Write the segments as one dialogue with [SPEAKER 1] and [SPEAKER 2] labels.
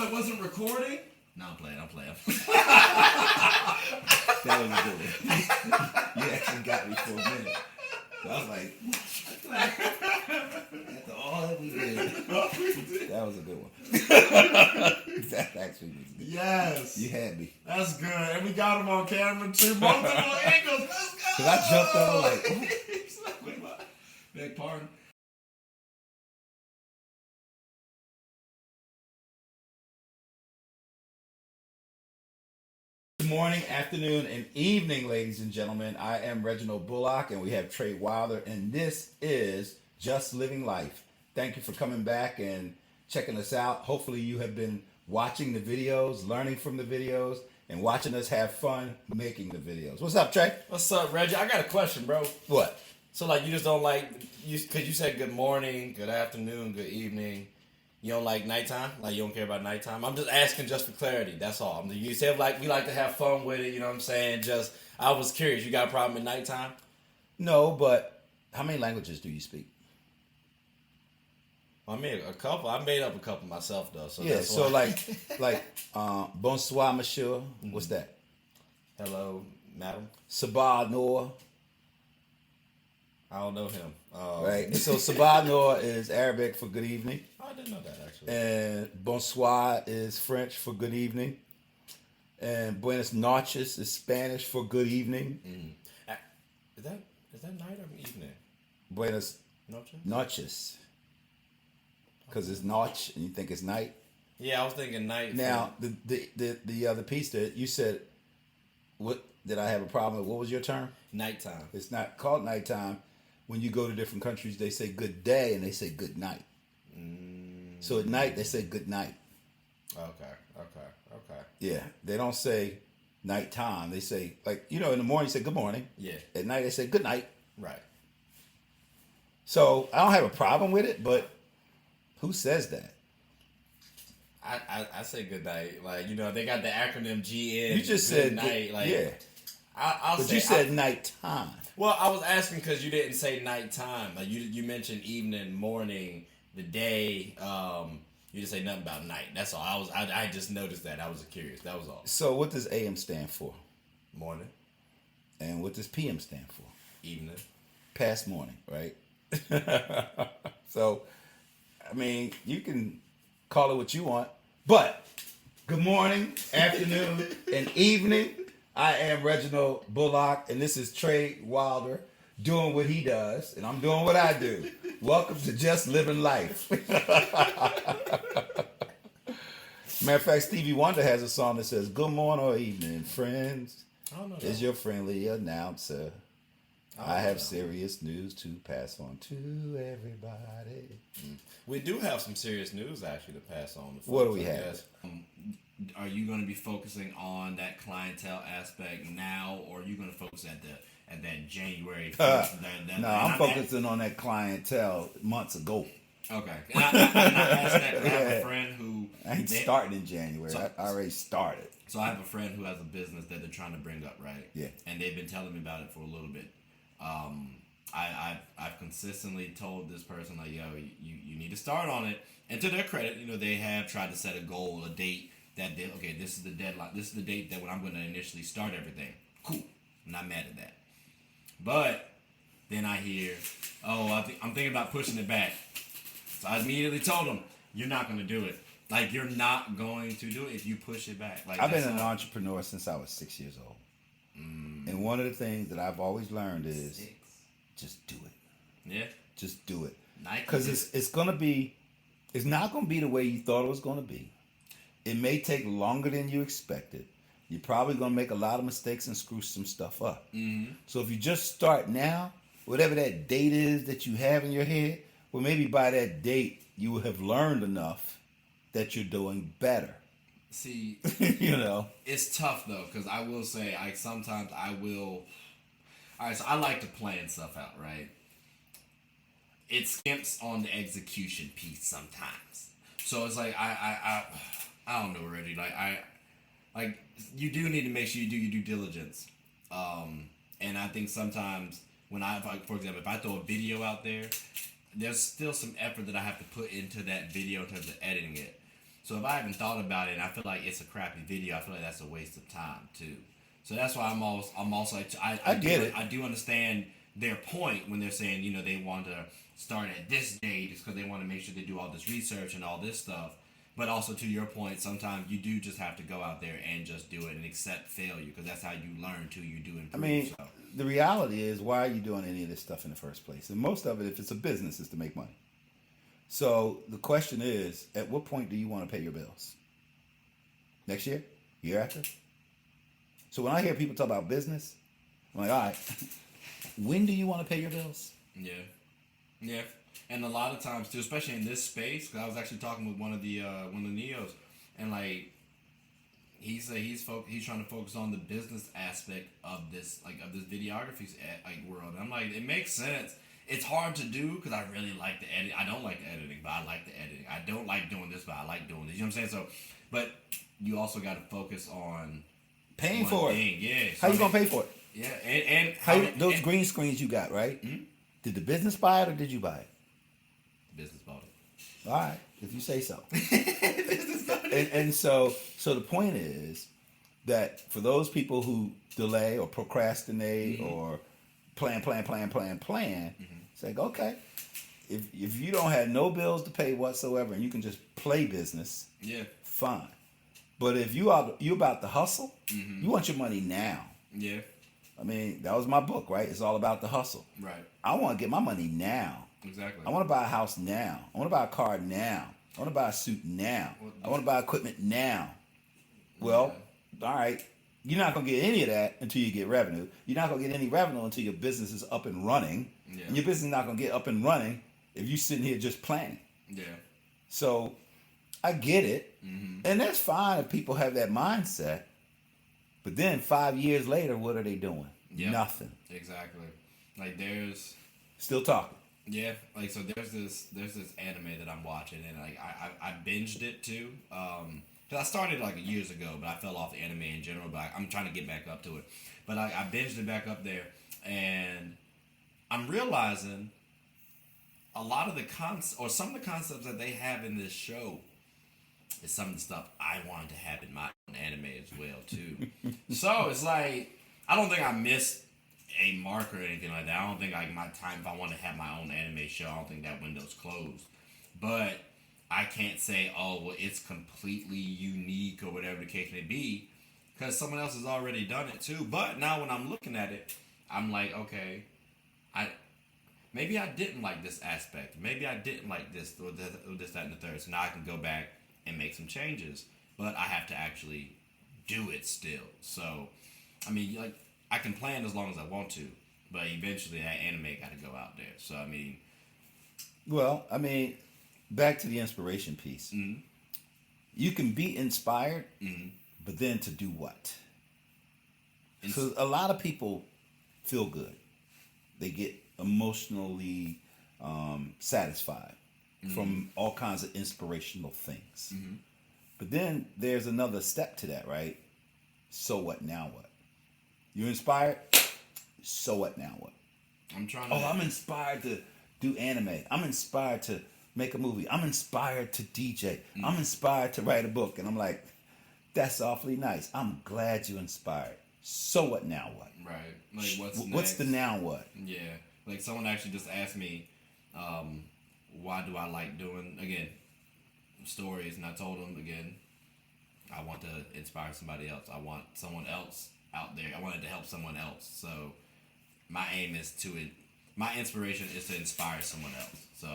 [SPEAKER 1] it wasn't recording? No, I'm playing.
[SPEAKER 2] That was a good one. You actually got me for a minute. So I was like, after all that we did, that was a good one. That actually was good.
[SPEAKER 1] Yes.
[SPEAKER 2] You had me.
[SPEAKER 1] That's good. And we got him on camera too. Multiple angles. Let's go.
[SPEAKER 2] Because I jumped over like,
[SPEAKER 1] Wait, what? Beg pardon.
[SPEAKER 2] Good morning, afternoon, and evening, ladies and gentlemen. I am Reginald Bullock, and we have Trey Wilder, and this is Just Living Life. Thank you for coming back and checking us out. Hopefully you have been watching the videos, learning from the videos, and watching us have fun making the videos. What's up, Trey?
[SPEAKER 3] What's up, Reggie? I got a question, bro.
[SPEAKER 2] What?
[SPEAKER 3] So, like, you just don't like, because you said good morning, good afternoon, good evening. You don't like nighttime? Like, you don't care about nighttime? I'm just asking just for clarity. That's all. You said, like, we like to have fun with it. You know what I'm saying? Just, I was curious. You got a problem at nighttime?
[SPEAKER 2] No, but how many languages do you speak?
[SPEAKER 3] I made a couple. I made up a couple myself, though. So
[SPEAKER 2] Yeah,
[SPEAKER 3] that's
[SPEAKER 2] so
[SPEAKER 3] why.
[SPEAKER 2] bonsoir, monsieur. What's that?
[SPEAKER 3] Hello, madam.
[SPEAKER 2] Sabah Noor.
[SPEAKER 3] I don't know him.
[SPEAKER 2] Right. So Sabah Noor is Arabic for good evening.
[SPEAKER 3] I didn't know that, actually.
[SPEAKER 2] And bonsoir is French for good evening. And buenas noches is Spanish for good evening.
[SPEAKER 3] Mm-hmm. Is that night or evening?
[SPEAKER 2] Buenas
[SPEAKER 3] Noche?
[SPEAKER 2] noches. Because it's noche and you think it's night.
[SPEAKER 3] Yeah, I was thinking night.
[SPEAKER 2] Now, the other piece that you said, what did I have a problem with? What was your term?
[SPEAKER 3] Nighttime.
[SPEAKER 2] It's not called nighttime. When you go to different countries, they say good day and they say good night. So at night, they say good night.
[SPEAKER 3] Okay.
[SPEAKER 2] Yeah, they don't say nighttime. They say, like, in the morning, you say good morning.
[SPEAKER 3] Yeah.
[SPEAKER 2] At night, they say good night.
[SPEAKER 3] Right.
[SPEAKER 2] So I don't have a problem with it, but who says that?
[SPEAKER 3] I say good night. Like, they got the acronym GN.
[SPEAKER 2] You just
[SPEAKER 3] good
[SPEAKER 2] said
[SPEAKER 3] night. Like,
[SPEAKER 2] yeah.
[SPEAKER 3] But
[SPEAKER 2] you said nighttime.
[SPEAKER 3] Well, I was asking because you didn't say nighttime. Like, you mentioned evening, morning, the day. You didn't say nothing about night. That's all. I just noticed that. I was curious. That was all.
[SPEAKER 2] So what does AM stand for?
[SPEAKER 3] Morning.
[SPEAKER 2] And what does PM stand for?
[SPEAKER 3] Evening.
[SPEAKER 2] Past morning, right? So, I mean, you can call it what you want, but good morning, afternoon, and evening. I am Reginald Bullock, and this is Trey Wilder doing what he does, and I'm doing what I do. Welcome to Just Living Life. Matter of fact, Stevie Wonder has a song that says, "Good morning or evening, friends.
[SPEAKER 3] I don't know.
[SPEAKER 2] Is your friendly announcer. I have serious news to pass on to everybody."
[SPEAKER 3] We do have some serious news, actually, to pass on. To folks,
[SPEAKER 2] What do we
[SPEAKER 3] I
[SPEAKER 2] have?
[SPEAKER 3] guess.
[SPEAKER 1] Are you going to be focusing on that clientele aspect now, or are you going to focus at that January 1st?
[SPEAKER 2] No, I'm focusing on that clientele months ago.
[SPEAKER 1] Okay. And I asked that because I have a friend who...
[SPEAKER 2] I ain't starting in January. I already started.
[SPEAKER 1] So I have a friend who has a business that they're trying to bring up, right?
[SPEAKER 2] Yeah.
[SPEAKER 1] And they've been telling me about it for a little bit. I've consistently told this person, like, yo, you need to start on it. And to their credit, they have tried to set a goal, a date that this is the deadline. This is the date that when I'm going to initially start everything. Cool. I'm not mad at that. But then I hear, I'm thinking about pushing it back. So I immediately told them, you're not going to do it. Like, you're not going to do it if you push it back. Like,
[SPEAKER 2] I've been an entrepreneur since I was 6 years old. And one of the things that I've always learned is just do it.
[SPEAKER 1] Yeah.
[SPEAKER 2] Just do it.
[SPEAKER 1] Nike
[SPEAKER 2] Because it's not going to be the way you thought it was going to be. It may take longer than you expected. You're probably going to make a lot of mistakes and screw some stuff up.
[SPEAKER 1] Mm-hmm.
[SPEAKER 2] So if you just start now, whatever that date is that you have in your head, well, maybe by that date, you will have learned enough that you're doing better.
[SPEAKER 1] See,
[SPEAKER 2] It's
[SPEAKER 1] tough, though, because I will say, sometimes I will... All right, so I like to plan stuff out, right? It skimps on the execution piece sometimes. So it's like, I don't know, Reggie. Like you do need to make sure you do your due diligence. And I think sometimes for example, if I throw a video out there, there's still some effort that I have to put into that video in terms of editing it. So if I haven't thought about it and I feel like it's a crappy video, I feel like that's a waste of time too. So that's why I'm also like,
[SPEAKER 2] I get it.
[SPEAKER 1] I do understand their point when they're saying, you know, they want to start at this date because they want to make sure they do all this research and all this stuff. But also to your point, sometimes you do just have to go out there and just do it and accept failure because that's how you learn too. You do improve.
[SPEAKER 2] I mean,
[SPEAKER 1] so.
[SPEAKER 2] the reality is, why are you doing any of this stuff in the first place? And most of it, if it's a business, is to make money. So the question is, at what point do you want to pay your bills? Next year? Year after? So when I hear people talk about business, I'm like, all right, when do you want to pay your bills?
[SPEAKER 1] Yeah. Yeah. And a lot of times too, especially in this space, because I was actually talking with one of the Neos, and like he's trying to focus on the business aspect of this videography world. And I'm like, it makes sense. It's hard to do because I really like the edit. I don't like the editing, but I like the editing. I don't like doing this, but I like doing this. You know what I'm saying? So, but you also got to focus on
[SPEAKER 2] paying for
[SPEAKER 1] thing.
[SPEAKER 2] it.
[SPEAKER 1] Yeah.
[SPEAKER 2] How you gonna pay for it?
[SPEAKER 1] Yeah,
[SPEAKER 2] those green screens you got, right?
[SPEAKER 1] Mm-hmm.
[SPEAKER 2] Did the business buy it or did you buy it?
[SPEAKER 1] Business bought it.
[SPEAKER 2] All right, if you say so. and so the point is that for those people who delay or procrastinate or plan, it's like, okay, if you don't have no bills to pay whatsoever and you can just play business,
[SPEAKER 1] yeah,
[SPEAKER 2] fine. But if you about to hustle, you want your money now.
[SPEAKER 1] Yeah.
[SPEAKER 2] I mean, that was my book, right? It's all about the hustle.
[SPEAKER 1] Right.
[SPEAKER 2] I want to get my money now.
[SPEAKER 1] Exactly.
[SPEAKER 2] I want to buy a house now. I want to buy a car now. I want to buy a suit now. I want to buy equipment now. Well, all right. You're not going to get any of that until you get revenue. You're not going to get any revenue until your business is up and running.
[SPEAKER 1] Yeah.
[SPEAKER 2] And your business is not going to get up and running if you're sitting here just planning.
[SPEAKER 1] Yeah.
[SPEAKER 2] So I get it. And that's fine if people have that mindset. But then 5 years later, what are they doing?
[SPEAKER 1] Yep.
[SPEAKER 2] Nothing.
[SPEAKER 1] Exactly. Like there's
[SPEAKER 2] still talking.
[SPEAKER 1] Yeah, like so there's this anime that I'm watching and like I binged it too. Cause I started like years ago, but I fell off the anime in general. But I'm trying to get back up to it. But I binged it back up there, and I'm realizing a lot of some of the concepts that they have in this show is some of the stuff I wanted to have in my own anime as well too. So it's like I don't think I missed a mark or anything like that. I don't think like my time, if I want to have my own anime show, I don't think that window's closed. But I can't say, oh, well, it's completely unique or whatever the case may be, because someone else has already done it too. But now when I'm looking at it, I'm like, okay, maybe I didn't like this aspect. Maybe I didn't like this or this, that, and the third. So now I can go back and make some changes. But I have to actually do it still. So, I mean, like, I can plan as long as I want to, but eventually that anime got to go out there. So, I mean...
[SPEAKER 2] Well, I mean, back to the inspiration piece. Mm-hmm. You can be inspired, but then to do what? So a lot of people feel good. They get emotionally satisfied from all kinds of inspirational things. But then there's another step to that, right? So what, now what? You're inspired? So what, now what? I'm inspired to do anime. I'm inspired to make a movie. I'm inspired to DJ. I'm inspired to write a book. And I'm like, that's awfully nice. I'm glad you're inspired. So what, now what?
[SPEAKER 1] Right. Like,
[SPEAKER 2] what's the now what?
[SPEAKER 1] Yeah. Like, someone actually just asked me, why do I like doing, again, stories? And I told them, again, I want to inspire somebody else. I want someone else out there. I wanted to help someone else. So my aim is my inspiration is to inspire someone else. So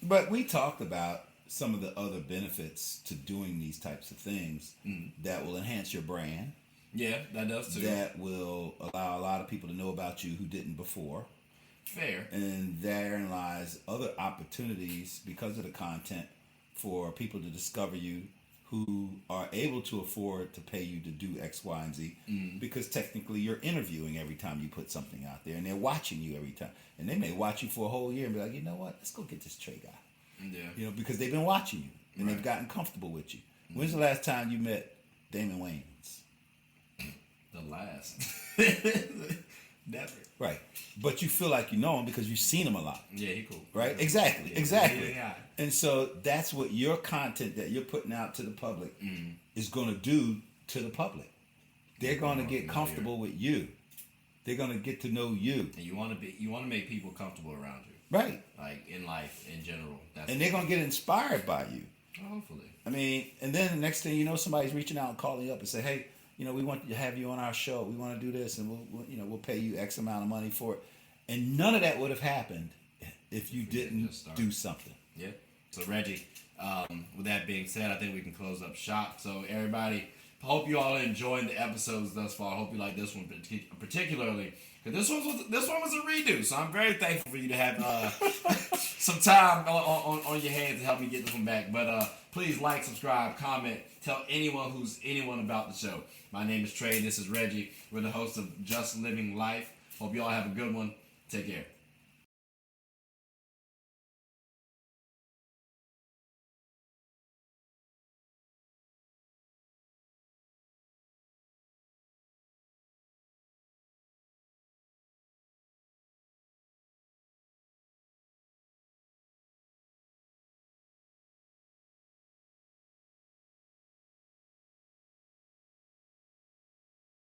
[SPEAKER 2] But we talked about some of the other benefits to doing these types of things that will enhance your brand.
[SPEAKER 1] Yeah, that does too.
[SPEAKER 2] That will allow a lot of people to know about you who didn't before.
[SPEAKER 1] Fair.
[SPEAKER 2] And therein lies other opportunities because of the content for people to discover you who are able to afford to pay you to do X, Y, and Z because technically you're interviewing every time you put something out there and they're watching you every time. And they may watch you for a whole year and be like, you know what, let's go get this Trey guy.
[SPEAKER 1] Yeah.
[SPEAKER 2] You know, because they've been watching you and they've gotten comfortable with you. When's the last time you met Damon Wayans?
[SPEAKER 1] The last. Never.
[SPEAKER 2] Right. But you feel like you know him because you've seen him a lot.
[SPEAKER 1] Yeah, he cool.
[SPEAKER 2] Right?
[SPEAKER 1] Yeah.
[SPEAKER 2] Exactly.
[SPEAKER 1] Yeah,
[SPEAKER 2] Exactly.
[SPEAKER 1] yeah.
[SPEAKER 2] And so that's what your content that you're putting out to the public is going to do to the public. They're going to get comfortable with you. They're going to get to know you.
[SPEAKER 1] And you want to make people comfortable around you.
[SPEAKER 2] Right.
[SPEAKER 1] Like in life in general.
[SPEAKER 2] And they're going to get inspired by you.
[SPEAKER 1] Hopefully.
[SPEAKER 2] I mean, and then the next thing you know, somebody's reaching out and calling you up and say, "Hey, you know, we want to have you on our show. We want to do this, and we'll pay you X amount of money for it." And none of that would have happened if you didn't do something.
[SPEAKER 1] Yeah. So Reggie, with that being said, I think we can close up shop. So everybody, hope you all are enjoying the episodes thus far. I hope you like this one particularly, because this one was a redo. So I'm very thankful for you to have some time on your hands to help me get this one back. But please like, subscribe, comment, tell anyone about the show. My name is Trey. This is Reggie. We're the hosts of Just Living Life. Hope you all have a good one. Take care.